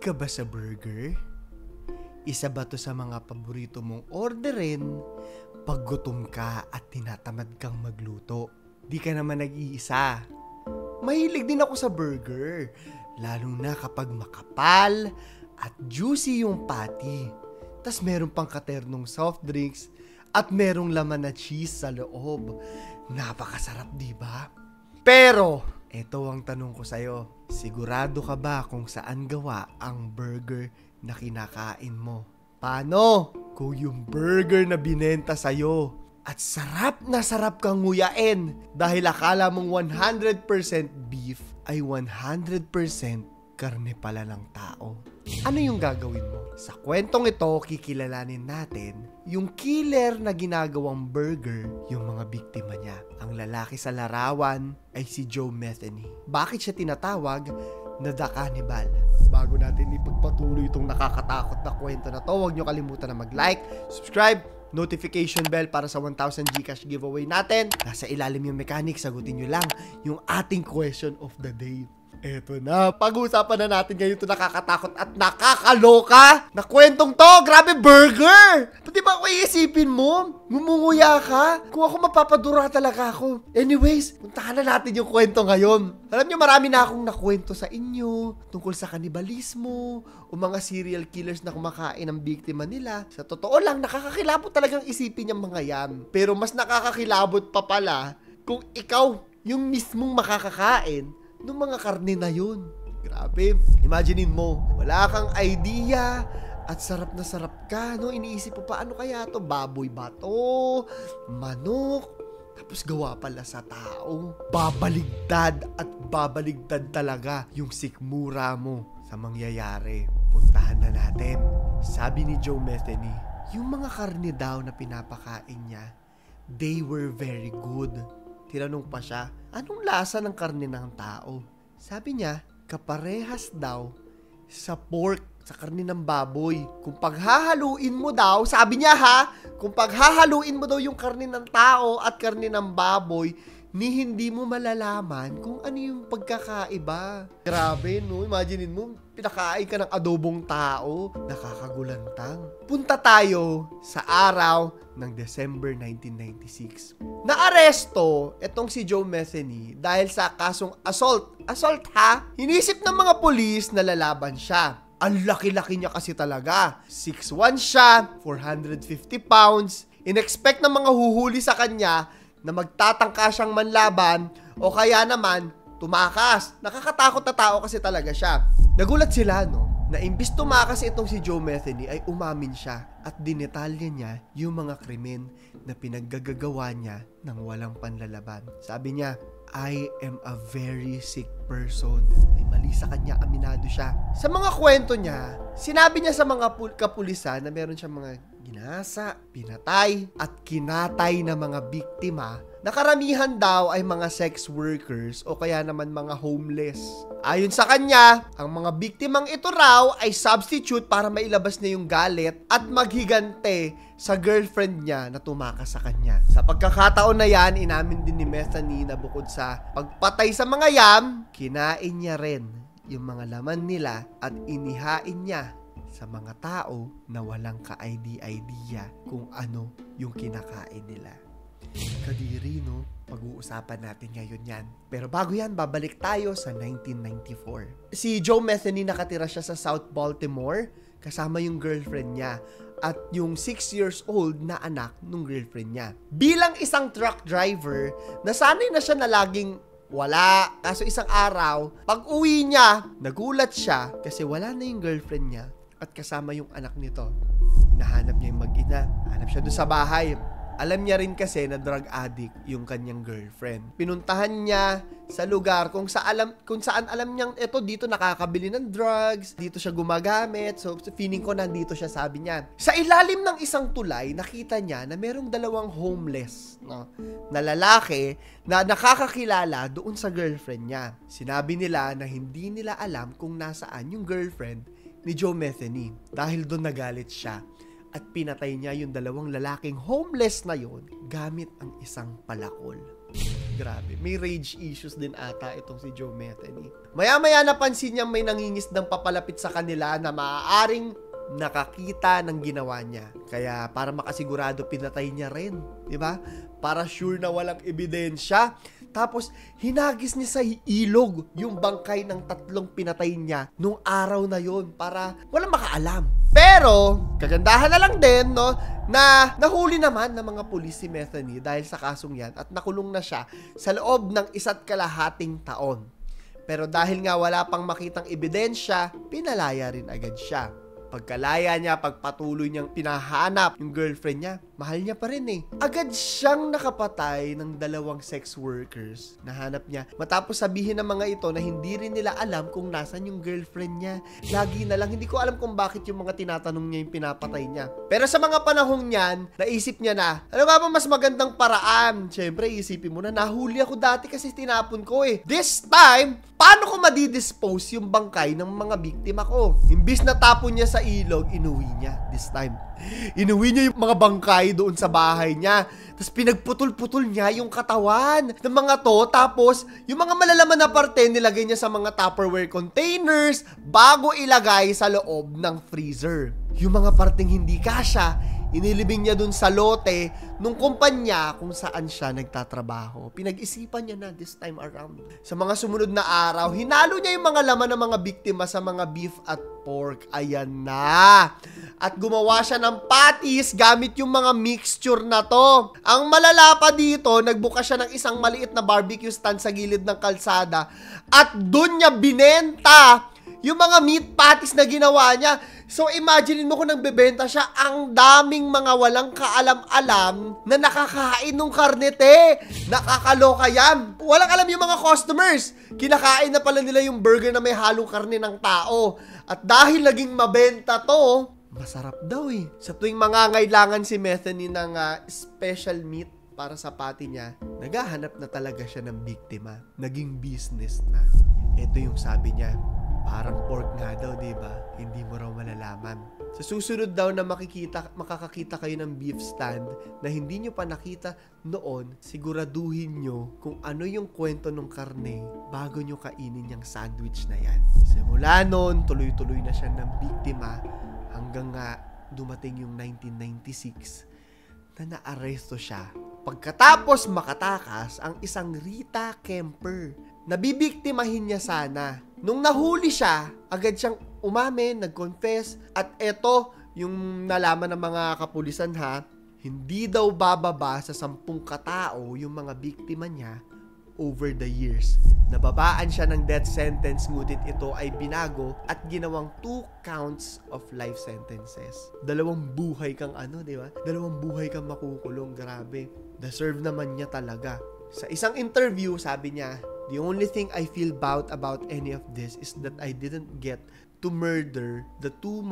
ka ba sa burger? Isa ba to sa mga paborito mong orderin pag gutom ka at tinatamad kang magluto? Di ka naman nag-iisa. Mahilig din ako sa burger, lalo na kapag makapal at juicy yung patty. Tas meron pang katernong soft drinks at merong laman na cheese sa loob. Napakasarap, di ba? Pero, eto ang tanong ko sa'yo. Sigurado ka ba kung saan gawa ang burger na kinakain mo? Paano kung yung burger na binenta sa'yo at sarap na sarap kang nguyain dahil akala mong 100% beef ay 100% karne pala ng tao? Ano yung gagawin mo? Sa kwentong ito, kikilalanin natin yung killer na ginagawang burger, yung mga biktima niya. Ang lalaki sa larawan ay si Joe Metheny. Bakit siya tinatawag na The Cannibal? Bago natin ipagpatuloy itong nakakatakot na kwento na to, huwag nyo kalimutan na mag-like, subscribe, notification bell para sa 1,000 Gcash giveaway natin. Nasa ilalim yung mechanic, sagutin nyo lang yung ating question of the day. Eto na, pag-uusapan na natin ngayon ito nakakatakot at nakakaloka na kwentong to. Grabe, burger! Pati ba ako iisipin mo? Ngumunguya ka? Kung ako mapapadura talaga ako. Anyways, puntahan na natin yung kwento ngayon. Alam nyo, marami na akong nakwento sa inyo tungkol sa kanibalismo o mga serial killers na kumakain ng biktima nila. Sa totoo lang, nakakakilabot talagang isipin yung mga yan. Pero mas nakakakilabot pa pala kung ikaw yung mismong makakakain nung mga karne na yun. Grabe. Imaginein mo, wala kang idea at sarap na sarap ka, no? Iniisip mo pa, ano kaya to? Baboy ba to? Manok? Tapos gawa pala sa tao. Babaligtad at babaligtad talaga yung sikmura mo sa mangyayari. Puntahan na natin. Sabi ni Joe Metheny, yung mga karne daw na pinapakain niya, they were very good. Tinanong pa siya, anong lasa ng karne ng tao? Sabi niya, kaparehas daw sa pork, sa karne ng baboy. Kung paghahaluin mo daw, sabi niya ha, kung paghahaluin mo daw yung karne ng tao at karne ng baboy, ni hindi mo malalaman kung ano yung pagkakaiba. Grabe, no? Imaginein mo, pinakain ka ng adobong tao. Nakakagulantang. Punta tayo sa araw ng December 1996. Naaresto itong si Joe Metheny dahil sa kasong assault. Assault ha? Hinisip ng mga pulis na lalaban siya. Ang laki-laki niya kasi talaga. 6'1 siya, 450 pounds. In-expect ng mga huhuli sa kanya na magtatangka siyang manlaban o kaya naman tumakas. Nakakatakot na tao kasi talaga siya. Nagulat sila, no? Na imbis tumakas itong si Joe Metheny ay umamin siya at dinetalya niya yung mga krimen na pinaggagawa niya ng walang panlalaban. Sabi niya, I am a very sick person. May mali sa kanya, aminado siya. Sa mga kwento niya, sinabi niya sa mga kapulisan na meron siyang mga ginasa, pinatay, at kinatay na mga biktima na karamihan daw ay mga sex workers o kaya naman mga homeless. Ayon sa kanya, ang mga biktimang ito raw ay substitute para mailabas na yung galit at maghigante sa girlfriend niya na tumakas sa kanya. Sa pagkakataon na yan, inamin din ni Metheny na bukod sa pagpatay sa mga yam, kinain niya rin yung mga laman nila at inihain niya sa mga tao na walang ka-idea kung ano yung kinakain nila. Kadiri, no? Pag-uusapan natin ngayon yan. Pero bago yan, babalik tayo sa 1994. Si Joe Metheny, nakatira siya sa South Baltimore kasama yung girlfriend niya at yung 6 years old na anak ng girlfriend niya. Bilang isang truck driver, nasanay na siya na laging wala. Kaso isang araw, pag uwi niya, nagulat siya kasi wala na yung girlfriend niya at kasama yung anak nito. Nahanap niya yung mag-ina. Hanap siya doon sa bahay. Alam niya rin kasi na drug addict yung kanyang girlfriend. Pinuntahan niya sa lugar kung saan alam niyang dito nakakabili ng drugs, dito siya gumagamit. So feeling ko nandito siya, sabi niya. Sa ilalim ng isang tulay, nakita niya na merong dalawang homeless, no, na lalaki na nakakakilala doon sa girlfriend niya. Sinabi nila na hindi nila alam kung nasaan yung girlfriend ni Joe Metheny. Dahil doon nagalit siya at pinatay niya yung dalawang lalaking homeless na yon gamit ang isang palakol. Grabe. May rage issues din ata itong si Joe Metheny. Maya-maya napansin niya may nangingisdang papalapit sa kanila na maaaring nakakita ng ginawa niya. Kaya para makasigurado, pinatay niya rin. Diba? Para sure na walang ebidensya. Tapos, hinagis niya sa ilog yung bangkay ng 3 pinatay niya nung araw na yon para walang makaalam. Pero, kagandahan na lang din, no, na nahuli naman ng mga pulis si Metheny dahil sa kasong yan at nakulong na siya sa loob ng 1.5 taon. Pero dahil nga wala pang makitang ebidensya, pinalaya rin agad siya. Pagkalaya niya, pagpatuloy niyang pinahanap yung girlfriend niya, mahal niya pa rin eh. Agad siyang nakapatay ng 2 sex workers. Nahanap niya. Matapos sabihin ng mga ito na hindi rin nila alam kung nasan yung girlfriend niya. Lagi na lang, hindi ko alam kung bakit yung mga tinatanong niya yung pinapatay niya. Pero sa mga panahong yan, naisip niya na, ano nga ba mas magandang paraan? Siyempre, isipin mo na, nahuli ako dati kasi tinapon ko eh. This time, paano ko madidispose yung bangkay ng mga biktima ko? Imbis na tapon niya sa ilog, inuwi niya this time. Inuwi niya yung mga bangkay doon sa bahay niya. Tapos pinagputol-putol niya yung katawan ng mga to. Tapos yung mga malalaman na parte nilagay niya sa mga Tupperware containers bago ilagay sa loob ng freezer. Yung mga parteng hindi kasya, inilibing niya dun sa lote nung kumpanya kung saan siya nagtatrabaho. Pinag-isipan niya na this time around. Sa mga sumunod na araw, hinalo niya yung mga laman ng mga biktima sa mga beef at pork. Ayan na. At gumawa siya ng patties gamit yung mga mixture na to. Ang malala pa dito, nagbuka siya ng isang maliit na barbecue stand sa gilid ng kalsada at dun niya binenta yung mga meat patties na ginawa niya. So, imagine mo kung nagbebenta siya, ang daming mga walang kaalam-alam na nakakain ng karnete. Nakakaloka yan. Walang alam yung mga customers. Kinakain na pala nila yung burger na may halong karne ng tao. At dahil naging mabenta to, masarap daw eh. Sa tuwing mangangailangan si Metheny ng special meat para sa patty niya, naghahanap na talaga siya ng biktima. Naging business na. Ito yung sabi niya. Parang pork nga daw, diba? Hindi mo raw malalaman. Sa susunod daw na makakakita kayo ng beef stand na hindi nyo pa nakita noon, siguraduhin nyo kung ano yung kwento ng karne bago nyo kainin yung sandwich na yan. Simula noon, tuloy-tuloy na siya ng biktima hanggang nga dumating yung 1996 na naaresto siya. Pagkatapos makatakas ang isang Rita Kemper. Nabibiktimahin niya sana. Nung nahuli siya, agad siyang umamin, nag-confess, at eto yung nalaman ng mga kapulisan hindi daw bababa sa 10 katao yung mga biktima niya over the years. Nababaan siya ng death sentence, ngunit ito ay binago at ginawang 2 counts of life sentences. 2 buhay kang di ba? 2 buhay kang makukulong, grabe. Deserve naman niya talaga. Sa isang interview, sabi niya, "The only thing I feel bad about any of this is that I didn't get to murder the 2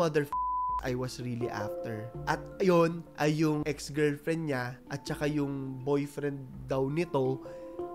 I was really after." At yun ay yung ex-girlfriend niya at saka yung boyfriend daw nito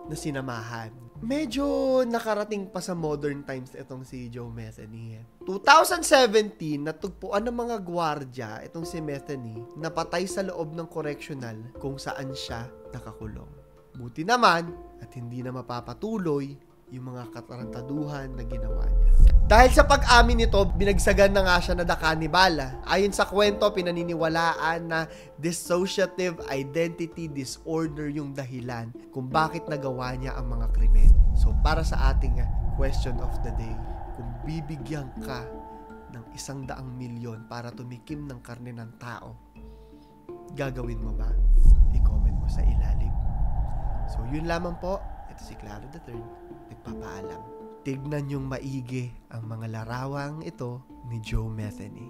na sinamahan. Medyo nakarating pa sa modern times itong si Joe Metheny. 2017, natugpuan ng mga gwardya itong si Metheny napatay sa loob ng correctional kung saan siya nakakulong. Buti naman at hindi na mapapatuloy yung mga katarantaduhan na ginawa niya. Dahil sa pag-amin nito, binagsagan na nga siya na the cannibal. Ayon sa kwento, pinaniniwalaan na dissociative identity disorder yung dahilan kung bakit nagawa niya ang mga krimen. So, para sa ating question of the day, kung bibigyan ka ng 100 milyon para tumikim ng karne ng tao, gagawin mo ba? I-comment mo sa ilalim. So, yun lamang po. Ito si Claro III, nagpapaalam. Tignan yung maigi ang mga larawang ito ni Joe Metheny.